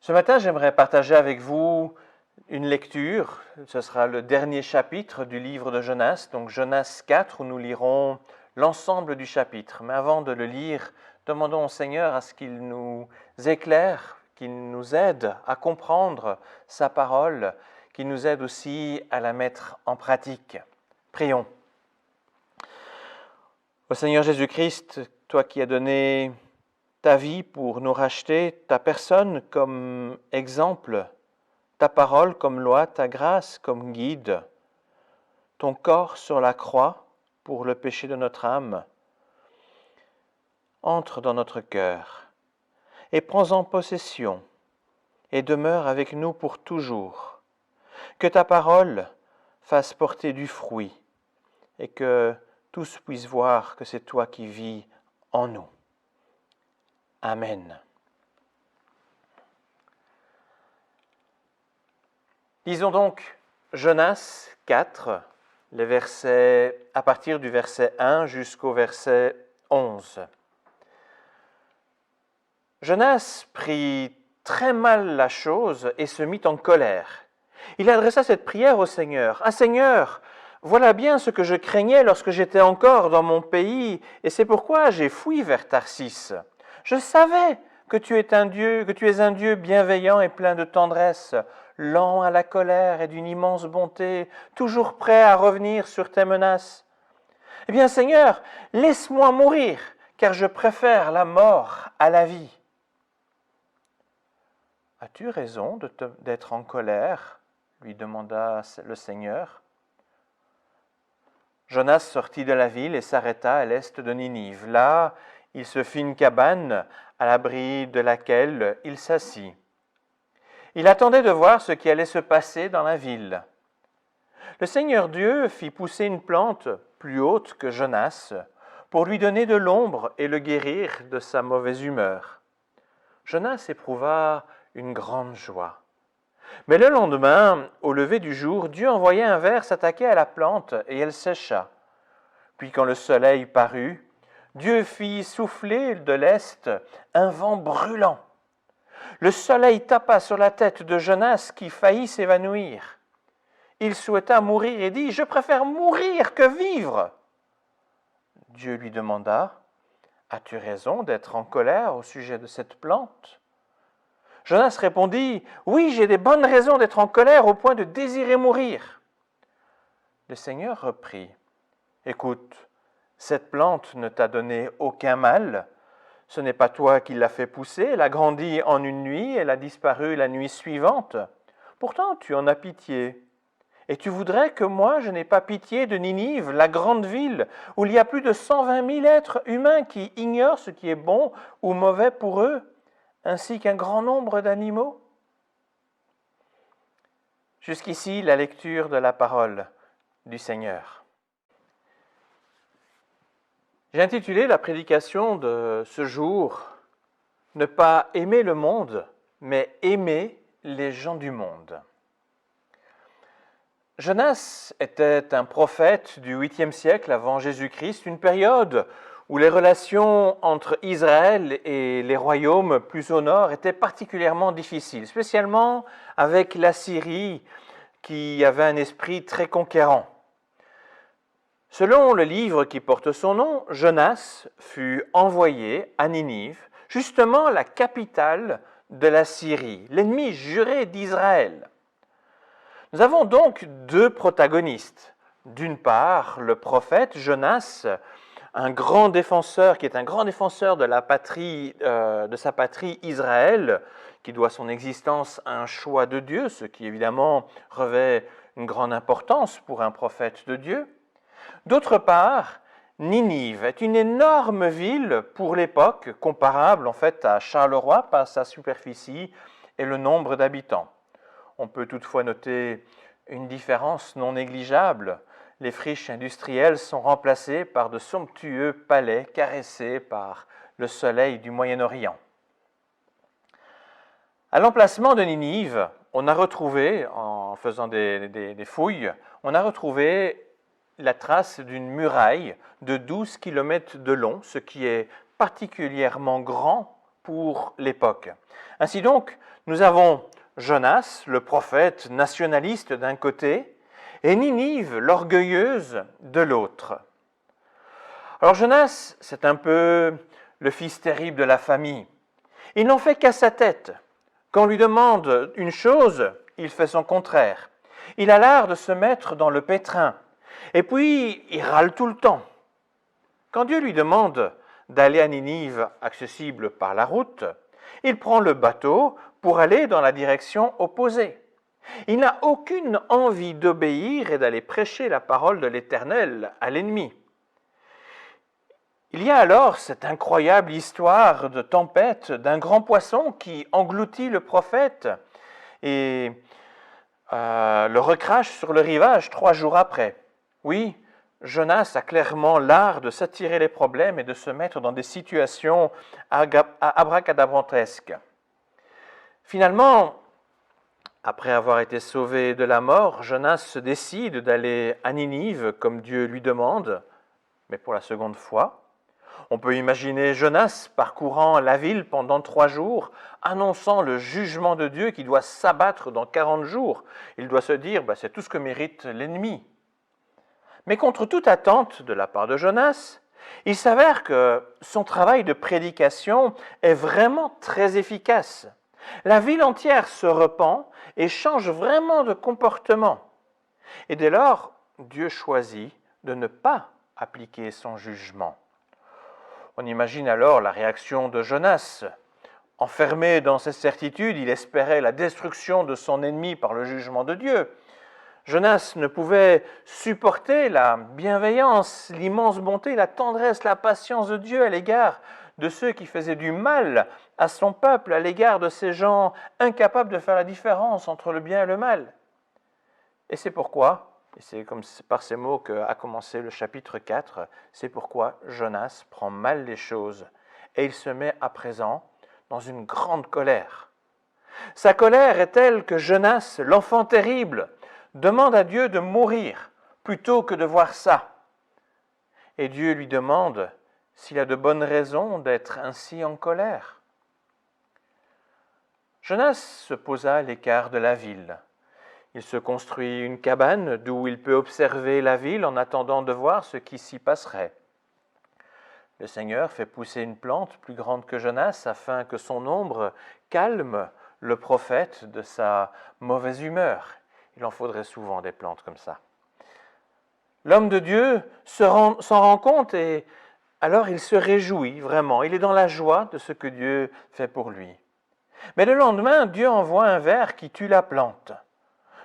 Ce matin, j'aimerais partager avec vous une lecture. Ce sera le dernier chapitre du livre de Jonas, donc Jonas 4, où nous lirons l'ensemble du chapitre. Mais avant de le lire, demandons au Seigneur à ce qu'il nous éclaire, qu'il nous aide à comprendre sa parole, qu'il nous aide aussi à la mettre en pratique. Prions. Ô Seigneur Jésus-Christ, toi qui as donné ta vie pour nous racheter, ta personne comme exemple, ta parole comme loi, ta grâce comme guide, ton corps sur la croix pour le péché de notre âme, entre dans notre cœur et prends-en possession et demeure avec nous pour toujours. Que ta parole fasse porter du fruit et que tous puissent voir que c'est toi qui vis en nous. Amen. Lisons donc Jonas 4, les versets, à partir du verset 1 jusqu'au verset 11. Jonas prit très mal la chose et se mit en colère. Il adressa cette prière au Seigneur. « Ah Seigneur, voilà bien ce que je craignais lorsque j'étais encore dans mon pays, et c'est pourquoi j'ai fui vers Tarsis. Je savais que tu es un Dieu bienveillant et plein de tendresse, lent à la colère et d'une immense bonté, toujours prêt à revenir sur tes menaces. Eh bien, Seigneur, laisse-moi mourir, car je préfère la mort à la vie. » « As-tu raison d'être en colère ?» lui demanda le Seigneur. Jonas sortit de la ville et s'arrêta à l'est de Ninive. Là, il se fit une cabane à l'abri de laquelle il s'assit. Il attendait de voir ce qui allait se passer dans la ville. Le Seigneur Dieu fit pousser une plante plus haute que Jonas pour lui donner de l'ombre et le guérir de sa mauvaise humeur. Jonas éprouva une grande joie. Mais le lendemain, au lever du jour, Dieu envoya un ver s'attaquer à la plante et elle sécha. Puis quand le soleil parut, Dieu fit souffler de l'est un vent brûlant. Le soleil tapa sur la tête de Jonas qui faillit s'évanouir. Il souhaita mourir et dit « Je préfère mourir que vivre !» Dieu lui demanda « As-tu raison d'être en colère au sujet de cette plante ?» Jonas répondit « Oui, j'ai des bonnes raisons d'être en colère au point de désirer mourir. » Le Seigneur reprit « Écoute, cette plante ne t'a donné aucun mal. Ce n'est pas toi qui l'as fait pousser, elle a grandi en une nuit, elle a disparu la nuit suivante. Pourtant, tu en as pitié. Et tu voudrais que moi, je n'ai pas pitié de Ninive, la grande ville, où il y a plus de 120 000 êtres humains qui ignorent ce qui est bon ou mauvais pour eux, ainsi qu'un grand nombre d'animaux. » Jusqu'ici, la lecture de la parole du Seigneur. J'ai intitulé la prédication de ce jour « Ne pas aimer le monde, mais aimer les gens du monde ». Jonas était un prophète du 8e siècle avant Jésus-Christ, une période où les relations entre Israël et les royaumes plus au nord étaient particulièrement difficiles, spécialement avec la Syrie qui avait un esprit très conquérant. Selon le livre qui porte son nom, Jonas fut envoyé à Ninive, justement la capitale de la Syrie, l'ennemi juré d'Israël. Nous avons donc deux protagonistes. D'une part, le prophète Jonas, un grand défenseur qui est un grand défenseur de sa patrie Israël, qui doit son existence à un choix de Dieu, ce qui évidemment revêt une grande importance pour un prophète de Dieu. D'autre part, Ninive est une énorme ville pour l'époque, comparable en fait à Charleroi par sa superficie et le nombre d'habitants. On peut toutefois noter une différence non négligeable. Les friches industrielles sont remplacées par de somptueux palais caressés par le soleil du Moyen-Orient. À l'emplacement de Ninive, on a retrouvé, en faisant des fouilles, on a retrouvé la trace d'une muraille de 12 km de long, ce qui est particulièrement grand pour l'époque. Ainsi donc, nous avons Jonas, le prophète nationaliste d'un côté, et Ninive, l'orgueilleuse, de l'autre. Alors Jonas, c'est un peu le fils terrible de la famille. Il n'en fait qu'à sa tête. Quand on lui demande une chose, il fait son contraire. Il a l'art de se mettre dans le pétrin. Et puis, il râle tout le temps. Quand Dieu lui demande d'aller à Ninive, accessible par la route, il prend le bateau pour aller dans la direction opposée. Il n'a aucune envie d'obéir et d'aller prêcher la parole de l'Éternel à l'ennemi. Il y a alors cette incroyable histoire de tempête d'un grand poisson qui engloutit le prophète et le recrache sur le rivage 3 jours après. Oui, Jonas a clairement l'art de s'attirer les problèmes et de se mettre dans des situations abracadabrantesques. Finalement, après avoir été sauvé de la mort, Jonas se décide d'aller à Ninive comme Dieu lui demande, mais pour la seconde fois. On peut imaginer Jonas parcourant la ville pendant 3 jours, annonçant le jugement de Dieu qui doit s'abattre dans 40 jours. Il doit se dire, c'est tout ce que mérite l'ennemi. Mais contre toute attente de la part de Jonas, il s'avère que son travail de prédication est vraiment très efficace. La ville entière se repent et change vraiment de comportement. Et dès lors, Dieu choisit de ne pas appliquer son jugement. On imagine alors la réaction de Jonas. Enfermé dans ses certitudes, il espérait la destruction de son ennemi par le jugement de Dieu. Jonas ne pouvait supporter la bienveillance, l'immense bonté, la tendresse, la patience de Dieu à l'égard de ceux qui faisaient du mal à son peuple, à l'égard de ces gens incapables de faire la différence entre le bien et le mal. Et c'est pourquoi, et c'est comme par ces mots qu'a commencé le chapitre 4, c'est pourquoi Jonas prend mal les choses et il se met à présent dans une grande colère. Sa colère est telle que Jonas, l'enfant terrible, demande à Dieu de mourir plutôt que de voir ça. Et Dieu lui demande s'il a de bonnes raisons d'être ainsi en colère. Jonas se posa à l'écart de la ville. Il se construit une cabane d'où il peut observer la ville en attendant de voir ce qui s'y passerait. Le Seigneur fait pousser une plante plus grande que Jonas afin que son ombre calme le prophète de sa mauvaise humeur. Il en faudrait souvent des plantes comme ça. L'homme de Dieu s'en rend compte et alors il se réjouit vraiment. Il est dans la joie de ce que Dieu fait pour lui. Mais le lendemain, Dieu envoie un ver qui tue la plante.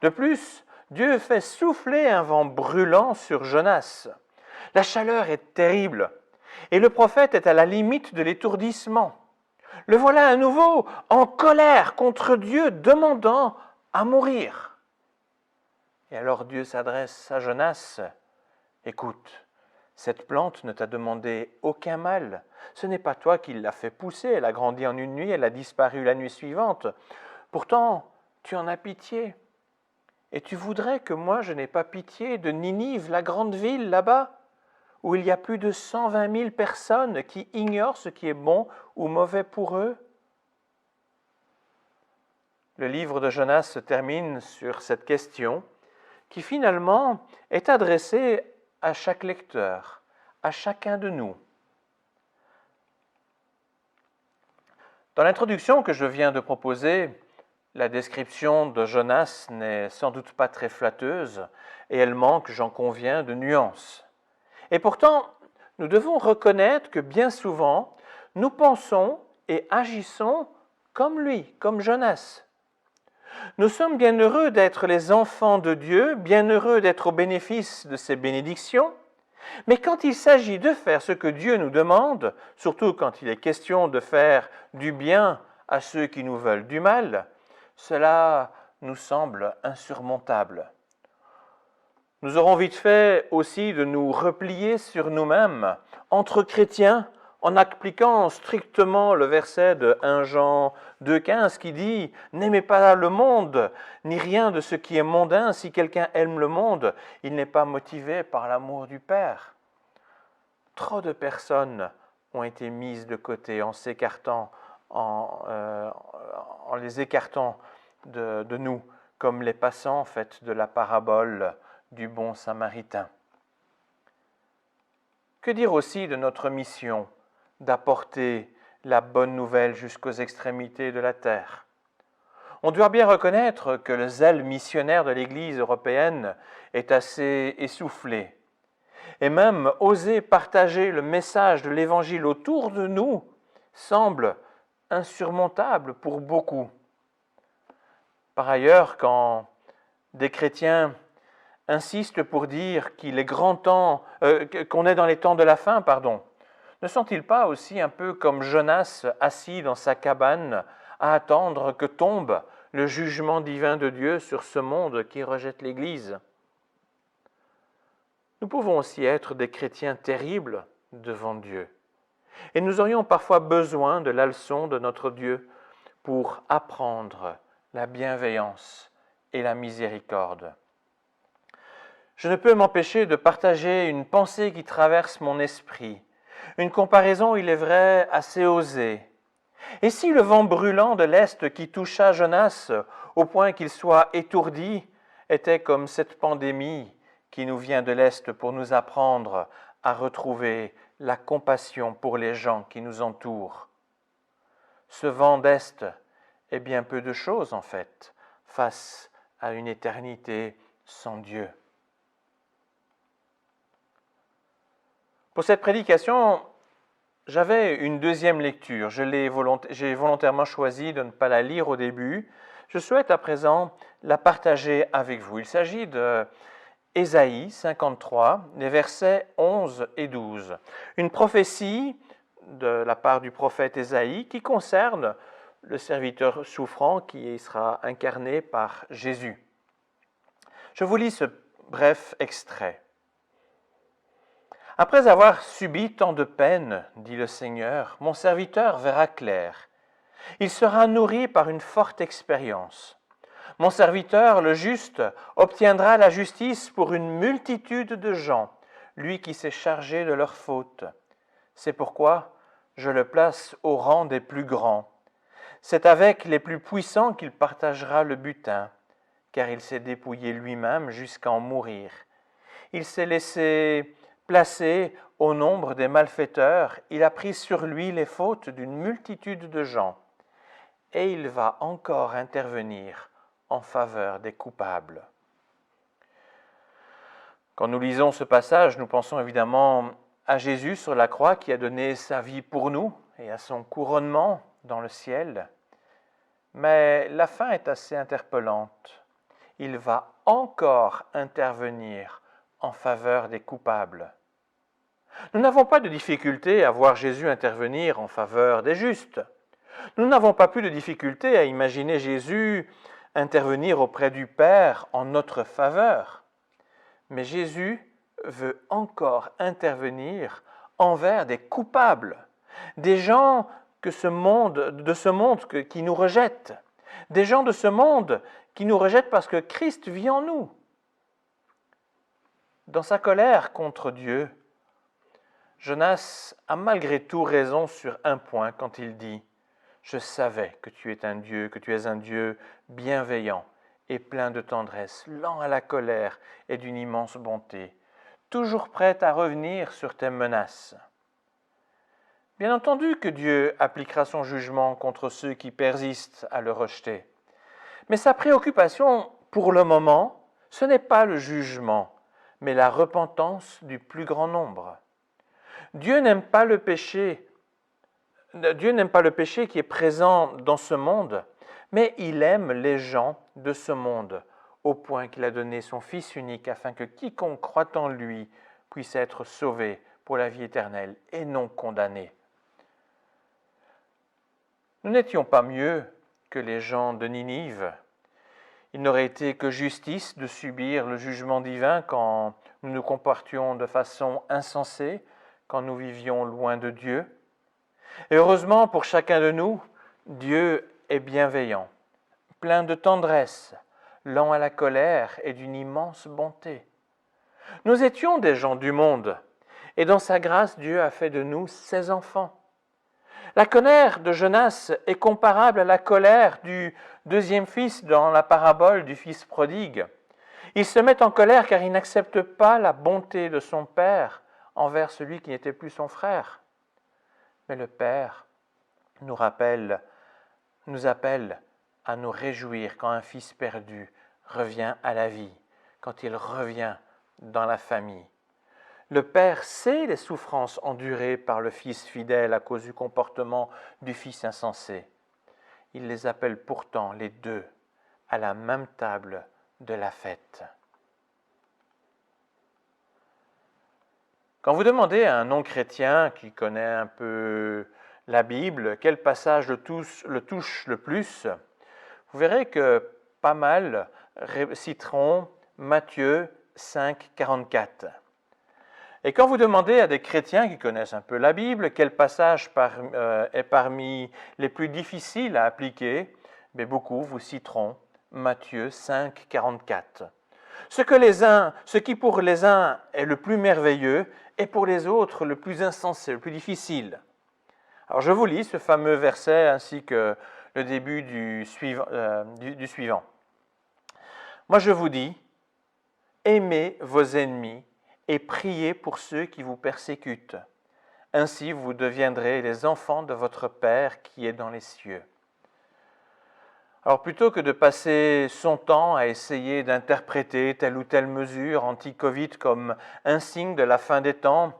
De plus, Dieu fait souffler un vent brûlant sur Jonas. La chaleur est terrible et le prophète est à la limite de l'étourdissement. Le voilà à nouveau en colère contre Dieu, demandant à mourir. Et alors Dieu s'adresse à Jonas. « Écoute, cette plante ne t'a demandé aucun mal. Ce n'est pas toi qui l'as fait pousser. Elle a grandi en une nuit, elle a disparu la nuit suivante. Pourtant, tu en as pitié. Et tu voudrais que moi je n'ai pas pitié de Ninive, la grande ville là-bas, où il y a plus de 120 000 personnes qui ignorent ce qui est bon ou mauvais pour eux ?» Le livre de Jonas se termine sur cette question qui finalement est adressée à chaque lecteur, à chacun de nous. Dans l'introduction que je viens de proposer, la description de Jonas n'est sans doute pas très flatteuse et elle manque, j'en conviens, de nuances. Et pourtant, nous devons reconnaître que bien souvent, nous pensons et agissons comme lui, comme Jonas. Nous sommes bien heureux d'être les enfants de Dieu, bien heureux d'être au bénéfice de ses bénédictions, mais quand il s'agit de faire ce que Dieu nous demande, surtout quand il est question de faire du bien à ceux qui nous veulent du mal, cela nous semble insurmontable. Nous aurons vite fait aussi de nous replier sur nous-mêmes, entre chrétiens, en appliquant strictement le verset de 1 Jean 2,15 qui dit « N'aimez pas le monde, ni rien de ce qui est mondain. Si quelqu'un aime le monde, il n'est pas motivé par l'amour du Père. » Trop de personnes ont été mises de côté en s'écartant, en les écartant de nous, comme les passants en fait de la parabole du bon samaritain. Que dire aussi de notre mission d'apporter la bonne nouvelle jusqu'aux extrémités de la terre? On doit bien reconnaître que le zèle missionnaire de l'Église européenne est assez essoufflé. Et même oser partager le message de l'Évangile autour de nous semble insurmontable pour beaucoup. Par ailleurs, quand des chrétiens insistent pour dire qu'il est grand temps, qu'on est dans les temps de la fin, ne sont-ils pas aussi un peu comme Jonas assis dans sa cabane à attendre que tombe le jugement divin de Dieu sur ce monde qui rejette l'Église? Nous pouvons aussi être des chrétiens terribles devant Dieu. Et nous aurions parfois besoin de la leçon de notre Dieu pour apprendre la bienveillance et la miséricorde. Je ne peux m'empêcher de partager une pensée qui traverse mon esprit, une comparaison, il est vrai, assez osée. Et si le vent brûlant de l'Est qui toucha Jonas au point qu'il soit étourdi était comme cette pandémie qui nous vient de l'Est pour nous apprendre à retrouver la compassion pour les gens qui nous entourent? Ce vent d'Est est bien peu de choses en fait face à une éternité sans Dieu. Pour cette prédication, j'avais une deuxième lecture. J'ai volontairement choisi de ne pas la lire au début. Je souhaite à présent la partager avec vous. Il s'agit de Ésaïe 53, les versets 11 et 12. Une prophétie de la part du prophète Ésaïe qui concerne le serviteur souffrant qui sera incarné par Jésus. Je vous lis ce bref extrait. « Après avoir subi tant de peines, dit le Seigneur, mon serviteur verra clair. Il sera nourri par une forte expérience. Mon serviteur, le juste, obtiendra la justice pour une multitude de gens, lui qui s'est chargé de leurs fautes. C'est pourquoi je le place au rang des plus grands. C'est avec les plus puissants qu'il partagera le butin, car il s'est dépouillé lui-même jusqu'à en mourir. Il s'est laissé placer au nombre des malfaiteurs, il a pris sur lui les fautes d'une multitude de gens, et il va encore intervenir en faveur des coupables. » Quand nous lisons ce passage, nous pensons évidemment à Jésus sur la croix qui a donné sa vie pour nous et à son couronnement dans le ciel. Mais la fin est assez interpellante. Il va encore intervenir en faveur des coupables. Nous n'avons pas de difficulté à voir Jésus intervenir en faveur des justes. Nous n'avons pas plus de difficulté à imaginer Jésus intervenir auprès du Père en notre faveur. Mais Jésus veut encore intervenir envers des coupables, des gens de ce monde qui nous rejettent, des gens de ce monde qui nous rejettent parce que Christ vit en nous. Dans sa colère contre Dieu, Jonas a malgré tout raison sur un point quand il dit « Je savais que tu es un Dieu bienveillant et plein de tendresse, lent à la colère et d'une immense bonté, toujours prêt à revenir sur tes menaces. » Bien entendu que Dieu appliquera son jugement contre ceux qui persistent à le rejeter. Mais sa préoccupation, pour le moment, ce n'est pas le jugement, mais la repentance du plus grand nombre. Dieu n'aime pas le péché qui est présent dans ce monde, mais il aime les gens de ce monde, au point qu'il a donné son Fils unique afin que quiconque croit en lui puisse être sauvé pour la vie éternelle et non condamné. Nous n'étions pas mieux que les gens de Ninive. Il n'aurait été que justice de subir le jugement divin quand nous nous comportions de façon insensée, quand nous vivions loin de Dieu. Et heureusement pour chacun de nous, Dieu est bienveillant, plein de tendresse, lent à la colère et d'une immense bonté. Nous étions des gens du monde, et dans sa grâce, Dieu a fait de nous ses enfants. La colère de Jonas est comparable à la colère du deuxième fils dans la parabole du fils prodigue. Il se met en colère car il n'accepte pas la bonté de son père envers celui qui n'était plus son frère. Mais le Père nous appelle à nous réjouir quand un fils perdu revient à la vie, quand il revient dans la famille. Le Père sait les souffrances endurées par le Fils fidèle à cause du comportement du Fils insensé. Il les appelle pourtant les deux à la même table de la fête. Quand vous demandez à un non-chrétien qui connaît un peu la Bible quel passage le touche le plus, vous verrez que pas mal citeront Matthieu 5, 44. Et quand vous demandez à des chrétiens qui connaissent un peu la Bible quel passage est parmi les plus difficiles à appliquer, mais beaucoup vous citeront Matthieu 5, 44. Ce qui pour les uns est le plus merveilleux est pour les autres le plus insensé, le plus difficile. Alors je vous lis ce fameux verset ainsi que le début du suivant. Moi je vous dis, aimez vos ennemis et priez pour ceux qui vous persécutent. Ainsi vous deviendrez les enfants de votre Père qui est dans les cieux. Alors plutôt que de passer son temps à essayer d'interpréter telle ou telle mesure anti-Covid comme un signe de la fin des temps,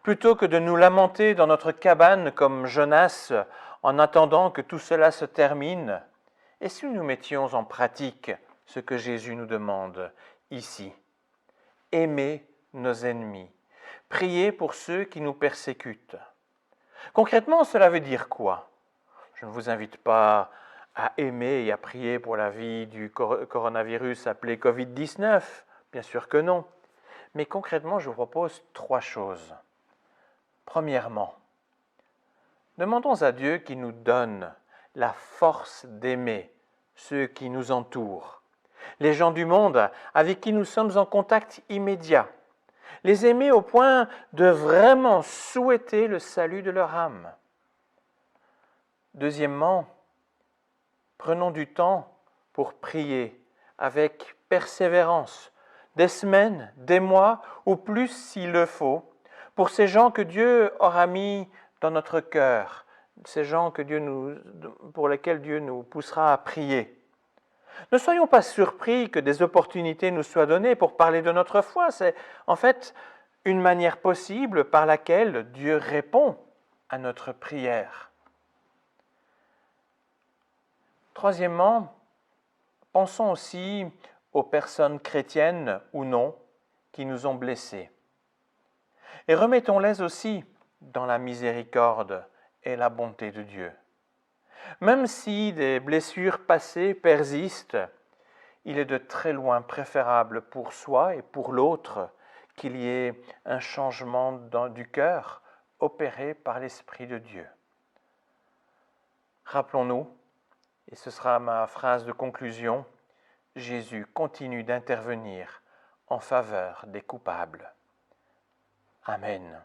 plutôt que de nous lamenter dans notre cabane comme Jonas en attendant que tout cela se termine, et si nous mettions en pratique ce que Jésus nous demande ici? Aimez nos ennemis, priez pour ceux qui nous persécutent. Concrètement, cela veut dire quoi? Je ne vous invite pas à aimer et à prier pour la vie du coronavirus appelé Covid-19, bien sûr que non. Mais concrètement, je vous propose 3 choses. Premièrement, demandons à Dieu qu'il nous donne la force d'aimer ceux qui nous entourent, les gens du monde avec qui nous sommes en contact immédiat, les aimer au point de vraiment souhaiter le salut de leur âme. Deuxièmement, prenons du temps pour prier avec persévérance, des semaines, des mois ou plus s'il le faut, pour ces gens que Dieu aura mis dans notre cœur, ces gens pour lesquels Dieu nous poussera à prier. Ne soyons pas surpris que des opportunités nous soient données pour parler de notre foi. C'est en fait une manière possible par laquelle Dieu répond à notre prière. Troisièmement, pensons aussi aux personnes chrétiennes ou non qui nous ont blessés. Et remettons-les aussi dans la miséricorde et la bonté de Dieu. Même si des blessures passées persistent, il est de très loin préférable pour soi et pour l'autre qu'il y ait un changement du cœur opéré par l'Esprit de Dieu. Rappelons-nous, et ce sera ma phrase de conclusion, Jésus continue d'intervenir en faveur des coupables. Amen.